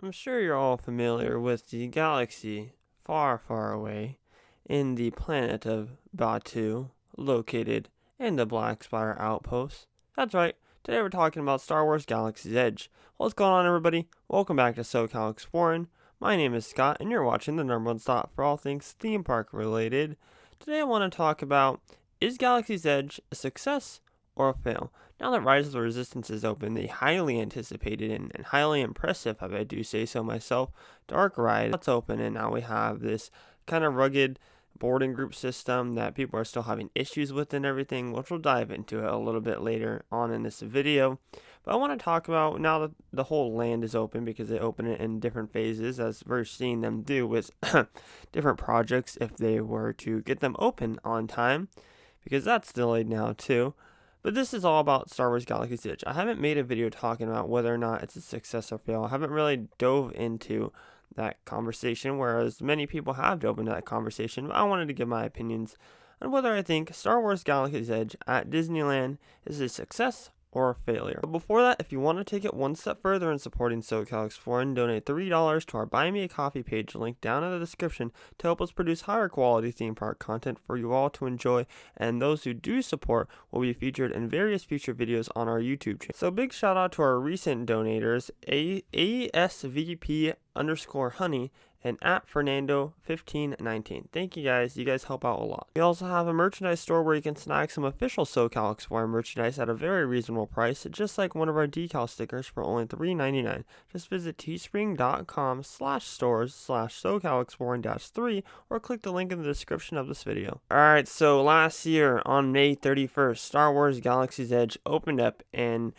I'm sure you're all familiar with the galaxy far, far away in the planet of Batu, located in the Black Spire Outpost. That's right, today we're talking about Star Wars Galaxy's Edge. What's going on, everybody? Welcome back to SoCal Exploring. My name is Scott, and you're watching the number one stop for all things theme park related. Today I want to talk about, is Galaxy's Edge a success or a fail? Now that Rise of the Resistance is open, the highly anticipated and highly impressive, if I do say so myself, Dark Ride, that's open, and now we have this kind of rugged boarding group system that people are still having issues with and everything, which we'll dive into it a little bit later on in this video. But I want to talk about now that the whole land is open, because they open it in different phases, as we're seeing them do with different projects if they were to get them open on time, because that's delayed now too. But this is all about Star Wars Galaxy's Edge. I haven't made a video talking about whether or not it's a success or fail. I haven't really dove into that conversation, whereas many people have dove into that conversation. But I wanted to give my opinions on whether I think Star Wars Galaxy's Edge at Disneyland is a success or a failure. But before that, if you want to take it one step further in supporting SoCal Exploring, donate $3 to our Buy Me a Coffee page linked down in the description to help us produce higher quality theme park content for you all to enjoy, and those who do support will be featured in various future videos on our YouTube channel. So big shout out to our recent donators, ASVP_honey and at Fernando1519. Thank you guys. You guys help out a lot. We also have a merchandise store where you can snag some official SoCal Exploring merchandise at a very reasonable price, just like one of our decal stickers for only $3.99. Just visit teespring.com/stores/SoCalExploring-3 or click the link in the description of this video. Alright, so last year on May 31st, Star Wars Galaxy's Edge opened up, and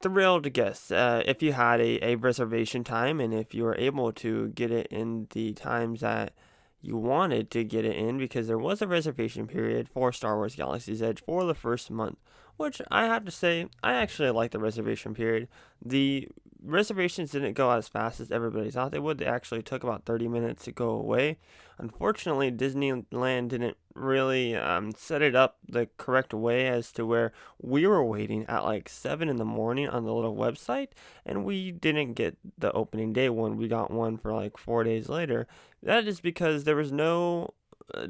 thrilled to guess if you had a reservation time and if you were able to get it in the times that you wanted to get it in, because there was a reservation period for Star Wars Galaxy's Edge for the first month, which I have to say I actually like the reservation period. The reservations didn't go as fast as everybody thought they would. They actually took about 30 minutes to go away. Unfortunately, Disneyland didn't really set it up the correct way, as to where we were waiting at like 7 in the morning on the little website, and we didn't get the opening day one. We got one for like 4 days later. That is because there was no,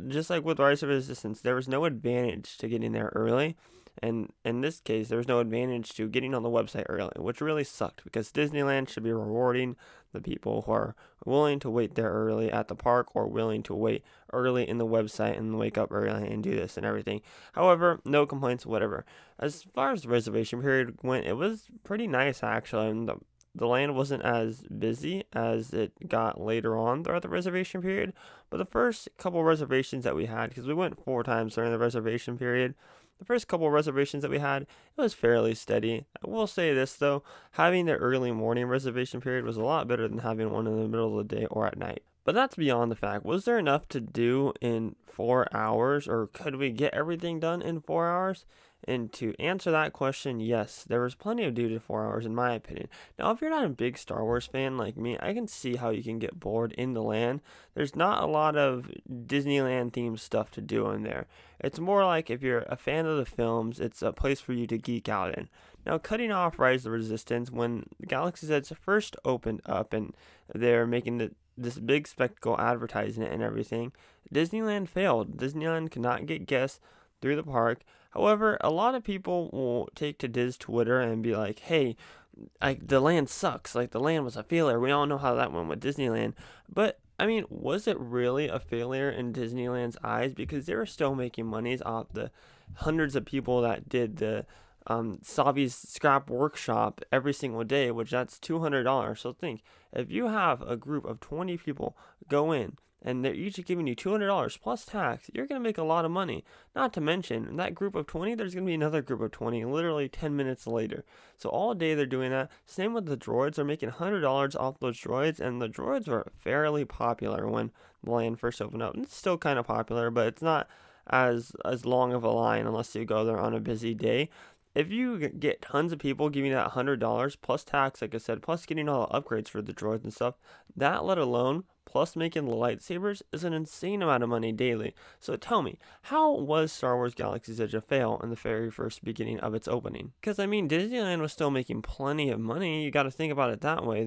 just like with Rise of Resistance, there was no advantage to getting there early. And in this case, there was no advantage to getting on the website early, which really sucked, because Disneyland should be rewarding the people who are willing to wait there early at the park, or willing to wait early in the website and wake up early and do this and everything. However, no complaints, whatever. As far as the reservation period went, it was pretty nice actually, and the land wasn't as busy as it got later on throughout the reservation period. But the first couple reservations that we had, because we went 4 times during the reservation period, the first couple reservations that we had, it was fairly steady. I will say this though, having the early morning reservation period was a lot better than having one in the middle of the day or at night. But that's beyond the fact. Was there enough to do in 4 hours, or could we get everything done in 4 hours? And to answer that question, yes, there was plenty of due to 4 hours in my opinion. Now, if you're not a big Star Wars fan like me, I can see how you can get bored in the land. There's not a lot of Disneyland themed stuff to do in there. It's more like, if you're a fan of the films, it's a place for you to geek out in. Now, cutting off Rise of the Resistance, when Galaxy's Edge first opened up and they're making this big spectacle advertising it and everything, Disneyland failed. Disneyland could not get guests through the park. However, a lot of people will take to Diz Twitter and be like, hey, the land sucks. Like, the land was a failure. We all know how that went with Disneyland. But, I mean, was it really a failure in Disneyland's eyes? Because they were still making monies off the hundreds of people that did the Savi's Scrap Workshop every single day, which that's $200. So think, if you have a group of 20 people go in, and they're each giving you $200 plus tax, you're going to make a lot of money. Not to mention, in that group of 20, there's going to be another group of 20 literally 10 minutes later. So all day they're doing that. Same with the droids. They're making $100 off those droids, and the droids were fairly popular when the land first opened up. And it's still kind of popular, but it's not as long of a line unless you go there on a busy day. If you get tons of people giving that $100 plus tax, like I said, plus getting all the upgrades for the droids and stuff, that let alone plus making the lightsabers is an insane amount of money daily. So tell me, how was Star Wars Galaxy's Edge a fail in the very first beginning of its opening? Because I mean, Disneyland was still making plenty of money. You got to think about it that way.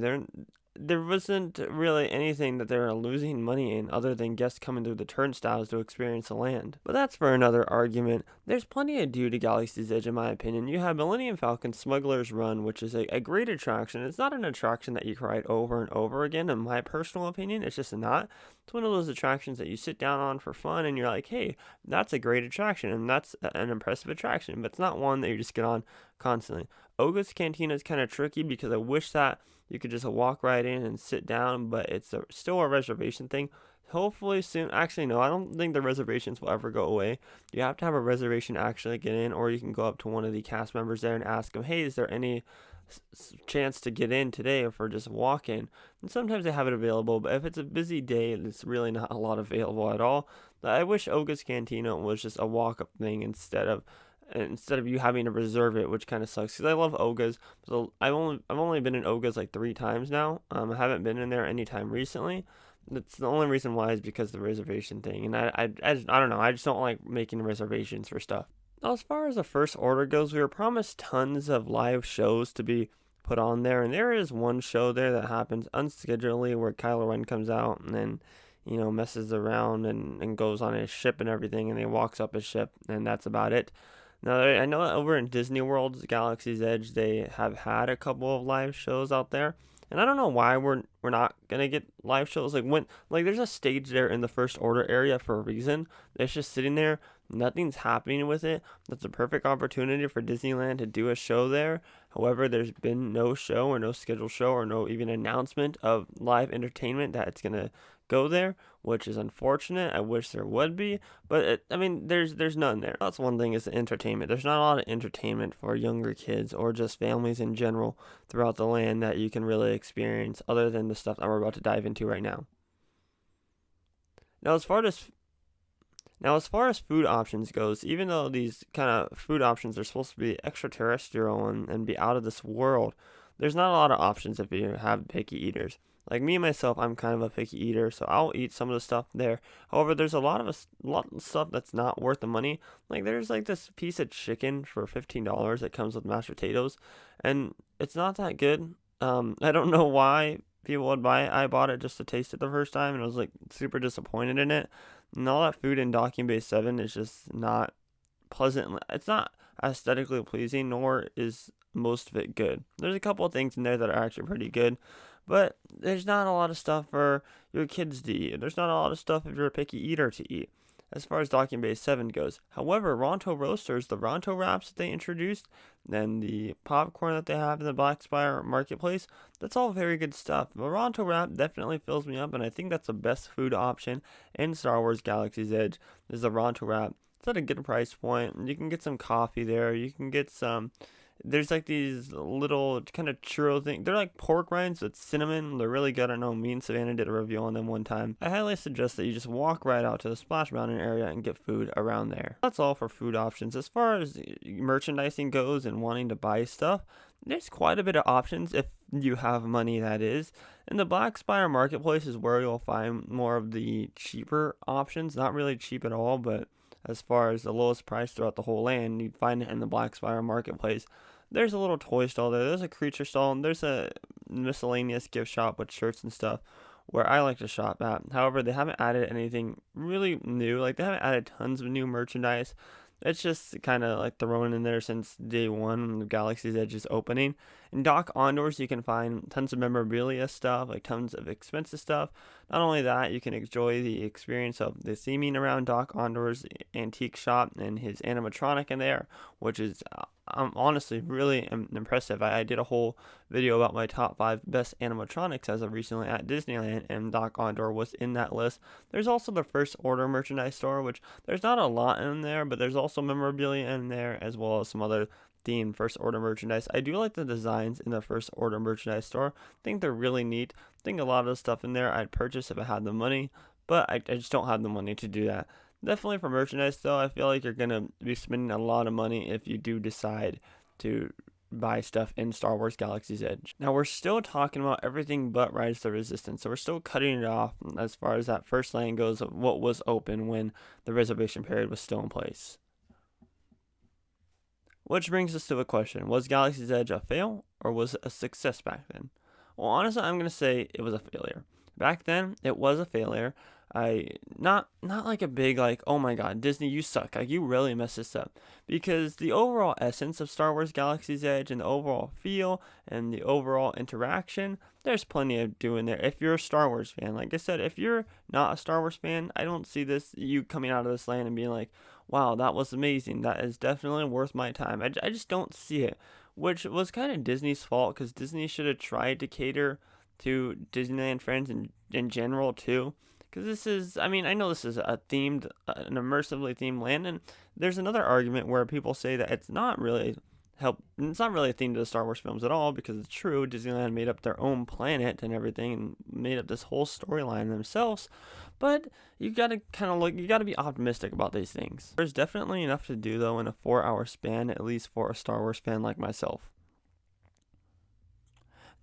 there wasn't really anything that they were losing money in other than guests coming through the turnstiles to experience the land. But that's for another argument. There's plenty to do to Galaxy's Edge, in my opinion. You have Millennium Falcon Smuggler's Run, which is a great attraction. It's not an attraction that you can ride over and over again, in my personal opinion. It's just not. It's one of those attractions that you sit down on for fun and you're like, hey, that's a great attraction and that's an impressive attraction. But it's not one that you just get on constantly. Oga's Cantina is kind of tricky because I wish that you could just walk right in and sit down, but it's still a reservation thing. Hopefully soon. Actually, no, I don't think the reservations will ever go away. You have to have a reservation to actually get in, or you can go up to one of the cast members there and ask them, hey, is there any chance to get in today for just walk in? And sometimes they have it available, but if it's a busy day, it's really not a lot available at all. I wish Oga's Cantina was just a walk up thing instead of you having to reserve it, which kind of sucks because I love Oga's. So I've only been in Oga's like 3 times now. I haven't been in there anytime recently. That's the only reason why is because of the reservation thing, and I don't know. I just don't like making reservations for stuff. Now, as far as the first order goes, we were promised tons of live shows to be put on there, and there is one show there that happens unscheduledly where Kylo Ren comes out and then messes around and goes on his ship and everything, and he walks up his ship, and that's about it. Now, I know over in Disney World's Galaxy's Edge, they have had a couple of live shows out there, and I don't know why we're not gonna get live shows. Like there's a stage there in the First Order area for a reason. It's just sitting there, nothing's happening with it. That's a perfect opportunity for Disneyland to do a show there. However, there's been no show or no scheduled show or no even announcement of live entertainment that it's gonna go there, which is unfortunate. I wish there would be, but there's none there. That's one thing is the entertainment. There's not a lot of entertainment for younger kids or just families in general throughout the land that you can really experience other than the stuff that we're about to dive into right now. Now, as far as food options goes, even though these kind of food options are supposed to be extraterrestrial and be out of this world, there's not a lot of options if you have picky eaters. Like me myself, I'm kind of a picky eater, so I'll eat some of the stuff there. However, there's a lot of stuff that's not worth the money. Like there's like this piece of chicken for $15 that comes with mashed potatoes, and it's not that good. I don't know why people would buy it. I bought it just to taste it the first time, and I was like super disappointed in it. And all that food in Docking Bay 7 is just not pleasant. It's not aesthetically pleasing, nor is most of it good. There's a couple of things in there that are actually pretty good, but there's not a lot of stuff for your kids to eat. There's not a lot of stuff if you're a picky eater to eat, as far as Docking Bay 7 goes. However, Ronto Roasters, the Ronto wraps that they introduced, and the popcorn that they have in the Black Spire Marketplace, that's all very good stuff. The Ronto wrap definitely fills me up, and I think that's the best food option in Star Wars Galaxy's Edge, is the Ronto wrap. It's at a good price point. You can get some coffee there. You can get some... There's like these little kind of churro things. They're like pork rinds with cinnamon. They're really good. I know me and Savannah did a review on them one time. I highly suggest that you just walk right out to the Splash Mountain area and get food around there. That's all for food options. As far as merchandising goes and wanting to buy stuff, there's quite a bit of options if you have money, that is. And the Black Spire Marketplace is where you'll find more of the cheaper options. Not really cheap at all, but as far as the lowest price throughout the whole land, you'd find it in the Black Spire Marketplace. There's a little toy stall there. There's a creature stall, and there's a miscellaneous gift shop with shirts and stuff where I like to shop at. However, they haven't added anything really new. Like, they haven't added tons of new merchandise. It's just kind of like thrown in there since day one when the Galaxy's Edge is opening. In Doc Ondor's, you can find tons of memorabilia stuff, like tons of expensive stuff. Not only that, you can enjoy the experience of the theming around Doc Ondor's antique shop and his animatronic in there, which is honestly really impressive. I did a whole video about my top 5 best animatronics as of recently at Disneyland, and Doc Ondor was in that list. There's also the First Order merchandise store, which there's not a lot in there, but there's also memorabilia in there as well as some other themed First Order merchandise. I do like the designs in the First Order merchandise store. I think they're really neat. I think a lot of the stuff in there I'd purchase if I had the money, but I just don't have the money to do that. Definitely for merchandise, though, I feel like you're going to be spending a lot of money if you do decide to buy stuff in Star Wars Galaxy's Edge. Now, we're still talking about everything but Rise of the Resistance, so we're still cutting it off as far as that first lane goes of what was open when the reservation period was still in place. Which brings us to a question. Was Galaxy's Edge a fail or was it a success back then? Well, honestly, I'm gonna say it was a failure. Back then, it was a failure. I not like a big like, oh my god, Disney, you suck. Like you really messed this up. Because the overall essence of Star Wars Galaxy's Edge and the overall feel and the overall interaction, there's plenty of doing there. If you're a Star Wars fan, like I said, if you're not a Star Wars fan, I don't see this you coming out of this land and being like, wow, that was amazing. That is definitely worth my time. I just don't see it, which was kind of Disney's fault because Disney should have tried to cater to Disneyland fans in general too. Because this is, I mean, I know this is an immersively themed land, and there's another argument where people say that it's not really a theme to the Star Wars films at all, because it's true, Disneyland made up their own planet and everything, and made up this whole storyline themselves, but you gotta you gotta be optimistic about these things. There's definitely enough to do, though, in a 4-hour span, at least for a Star Wars fan like myself.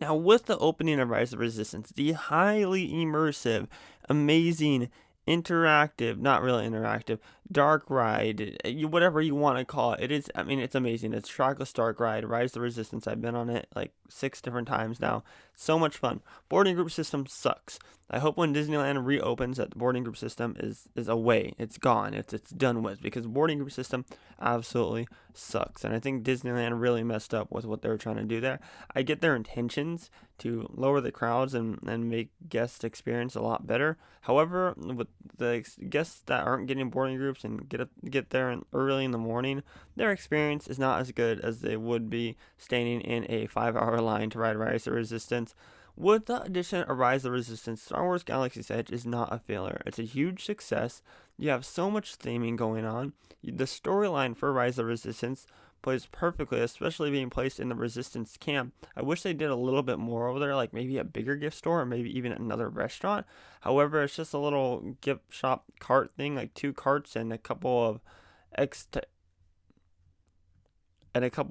Now, with the opening of Rise of Resistance, the highly immersive, amazing, interactive, not really interactive, dark ride, whatever you want to call it, I mean, it's amazing. It's Trackless Dark Ride, Rise of the Resistance. I've been on it like 6 different times now. So much fun. Boarding group system sucks. I hope when Disneyland reopens that the boarding group system is away. It's gone. It's done with, because boarding group system absolutely sucks. And I think Disneyland really messed up with what they were trying to do there. I get their intentions to lower the crowds and make guest experience a lot better. However, with the guests that aren't getting boarding groups and get there early in the morning, their experience is not as good as they would be standing in a 5-hour line to ride Rise of Resistance. With the addition of Rise of Resistance, Star Wars Galaxy's Edge is not a failure. It's a huge success. You have so much theming going on. The storyline for Rise of Resistance plays perfectly, especially being placed in the Resistance camp. I wish they did a little bit more over there, like maybe a bigger gift store or maybe even another restaurant. However, it's just a little gift shop cart thing, like 2 carts and a couple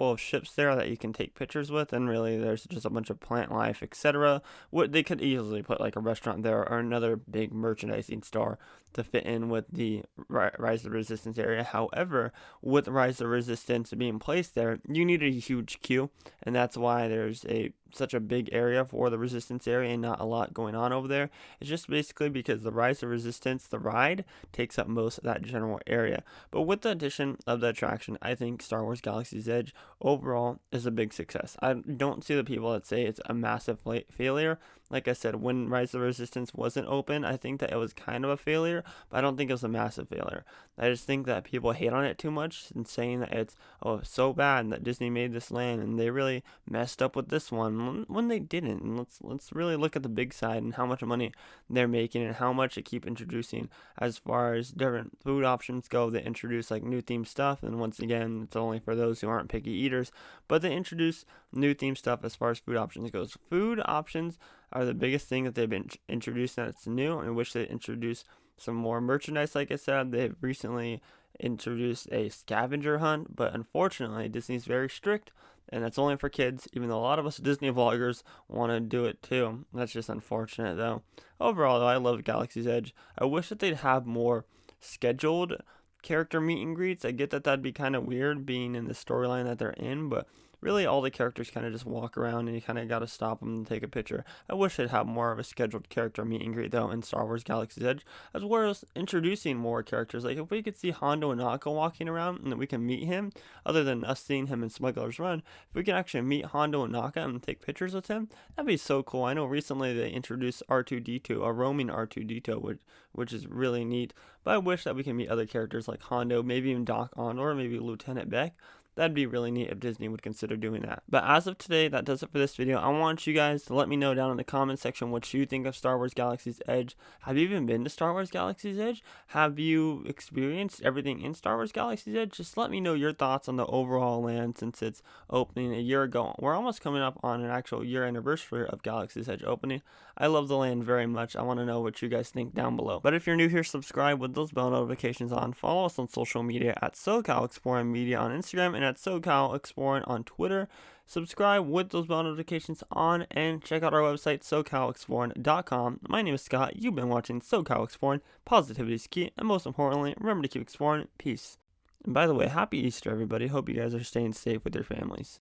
of ships there that you can take pictures with, and really there's just a bunch of plant life, etc. What they could easily put like a restaurant there or another big merchandising store to fit in with the Rise of Resistance area. However, with Rise of Resistance being placed there, you need a huge queue, and that's why there's such a big area for the Resistance area and not a lot going on over there. It's just basically because the Rise of Resistance, the ride, takes up most of that general area. But with the addition of the attraction, I think Star Wars Galaxy's Edge overall is a big success. I don't see the people that say it's a massive failure. Like I said, when Rise of Resistance wasn't open, I think that it was kind of a failure, but I don't think it was a massive failure. I just think that people hate on it too much and saying that it's so bad that Disney made this land and they really messed up with this one when they didn't. And let's really look at the big side and how much money they're making and how much they keep introducing as far as different food options go. They introduce like new theme stuff, and once again, it's only for those who aren't picky eaters, but they introduce new theme stuff as far as food options goes. Food options are the biggest thing that they've been introduced that's new, and I wish they introduce some more merchandise. Like I said, they've recently introduced a scavenger hunt, but unfortunately Disney's very strict, and that's only for kids, even though a lot of us Disney vloggers want to do it too. That's just unfortunate though. Overall though, I love Galaxy's Edge. I wish that they'd have more scheduled character meet and greets. I get that that'd be kind of weird being in the storyline that they're in, but really all the characters kind of just walk around and you kind of got to stop them and take a picture. I wish they'd have more of a scheduled character meet and greet though in Star Wars Galaxy's Edge, as well as introducing more characters. Like if we could see Hondo Ohnaka walking around and that we can meet him, other than us seeing him in Smuggler's Run, if we can actually meet Hondo Ohnaka and take pictures with him, that'd be so cool. I know recently they introduced R2-D2, a roaming R2-D2, which is really neat, but I wish that we can meet other characters like Hondo, maybe even Doc Ock, or maybe Lieutenant Beck. That'd be really neat if Disney would consider doing that. But as of today, that does it for this video. I want you guys to let me know down in the comment section what you think of Star Wars Galaxy's Edge. Have you even been to Star Wars Galaxy's Edge? Have you experienced everything in Star Wars Galaxy's Edge? Just let me know your thoughts on the overall land since it's opening a year ago. We're almost coming up on an actual year anniversary of Galaxy's Edge opening. I love the land very much. I want to know what you guys think down below. But if you're new here, subscribe with those bell notifications on. Follow us on social media at SoCal Exploring Media on Instagram and at SoCal Exploring on Twitter. Subscribe with those bell notifications on and check out our website, SoCalExploring.com. My name is Scott. You've been watching SoCal Exploring. Positivity is key, and most importantly, remember to keep exploring. Peace. And by the way, happy Easter, everybody. Hope you guys are staying safe with your families.